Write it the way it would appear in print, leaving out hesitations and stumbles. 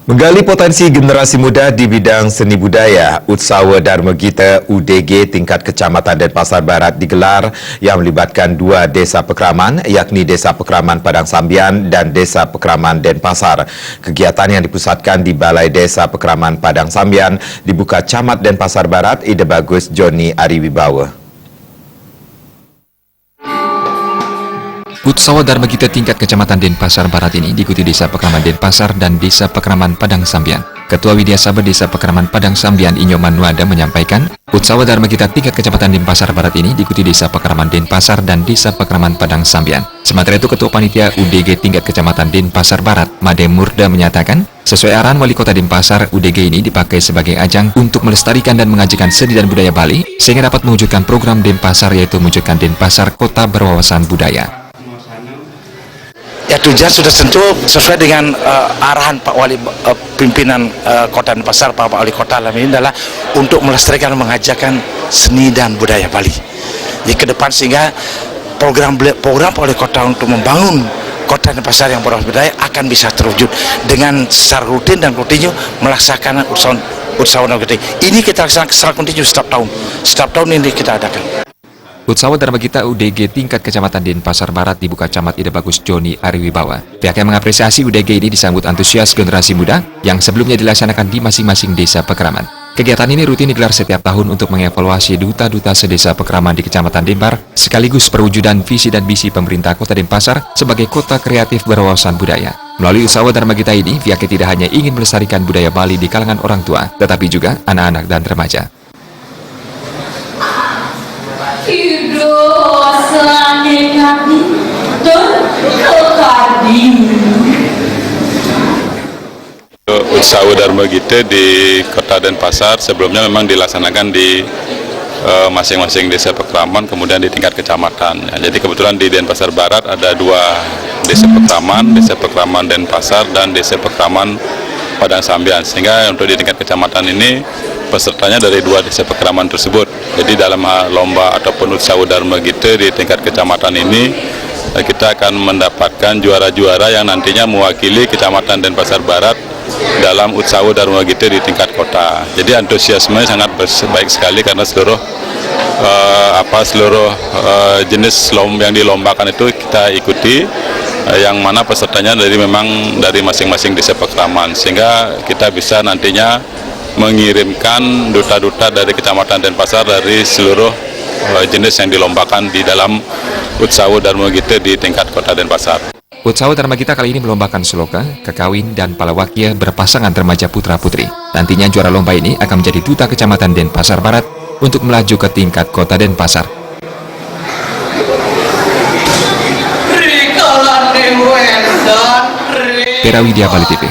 Menggali potensi generasi muda di bidang seni budaya, Utsawa Dharma Gita UDG tingkat Kecamatan Denpasar Barat digelar yang melibatkan dua desa Pekraman, yakni Desa Pekraman Padang Sambian dan Desa Pekraman Denpasar. Kegiatan yang dipusatkan di Balai Desa Pekraman Padang Sambian dibuka Camat Denpasar Barat Ide Bagus Joni Ariwibawa. Utsawa Dharma Gita tingkat Kecamatan Denpasar Barat ini diikuti Desa Pekraman Denpasar dan Desa Pekraman Padang Sambian. Ketua Widya Sabet Desa Pekraman Padang Sambian Inyo Manuada menyampaikan, Utsawa Dharma Gita tingkat Kecamatan Denpasar Barat ini diikuti Desa Pekraman Denpasar dan Desa Pekraman Padang Sambian. Sementara itu Ketua Panitia UDG tingkat Kecamatan Denpasar Barat, Made Murda menyatakan, sesuai arahan Wali Kota Denpasar, UDG ini dipakai sebagai ajang untuk melestarikan dan mengajikan seni dan budaya Bali sehingga dapat mewujudkan program Denpasar yaitu mewujudkan Denpasar Kota Berwawasan Budaya. Ya, tujuan sudah tentu sesuai dengan arahan Pak Wali pimpinan Kota Denpasar, Pak Wali Kota ini adalah untuk melestarikan dan mengajarkan seni dan budaya Bali. Jadi ke depan sehingga program Pak Wali Kota untuk membangun Kota Denpasar yang berwawasan budaya akan bisa terwujud dengan secara rutin dan kontinu melaksanakan Utsawa Dharma Gita. Ini kita laksanakan secara kontinu setiap tahun. Setiap tahun ini kita adakan. Utsawa Dharma Gita UDG tingkat Kecamatan Denpasar Barat dibuka Camat Ide Bagus Joni Ariwibawa. Pihaknya mengapresiasi UDG ini disambut antusias generasi muda yang sebelumnya dilaksanakan di masing-masing desa Pekraman. Kegiatan ini rutin digelar setiap tahun untuk mengevaluasi duta-duta sedesa Pekraman di Kecamatan Denpasar, sekaligus perwujudan visi dan misi pemerintah Kota Denpasar sebagai kota kreatif berwawasan budaya. Melalui Utsawa Dharma Gita ini, pihaknya tidak hanya ingin melestarikan budaya Bali di kalangan orang tua, tetapi juga anak-anak dan remaja. Utsawa Dharma Gita di Kota Denpasar sebelumnya memang dilaksanakan di masing-masing desa Pekraman, kemudian di tingkat kecamatan. Ya, jadi kebetulan di Denpasar Barat ada dua desa Pekraman Denpasar dan Desa Pekraman Padang Sambian. Sehingga untuk di tingkat kecamatan ini pesertanya dari dua desa Pekraman tersebut. Jadi dalam lomba ataupun Utsawa Dharma Gita di tingkat kecamatan ini kita akan mendapatkan juara-juara yang nantinya mewakili Kecamatan Denpasar Barat dalam Utsawa Dharma Gita di tingkat kota. Jadi antusiasme sangat baik sekali karena seluruh jenis lomba yang dilombakan itu kita ikuti, yang mana pesertanya memang dari masing-masing desa Pekraman, sehingga kita bisa nantinya mengirimkan duta-duta dari Kecamatan Denpasar dari seluruh jenis yang dilombakan di dalam Utsawa Dharma Gita di tingkat Kota Denpasar. Utsawa Dharma Gita kali ini melombakan sloka, kekawin, dan palawakya berpasangan remaja putra-putri. Nantinya juara lomba ini akan menjadi duta Kecamatan Denpasar Barat untuk melaju ke tingkat Kota Denpasar. Tera Widya, Bali TV.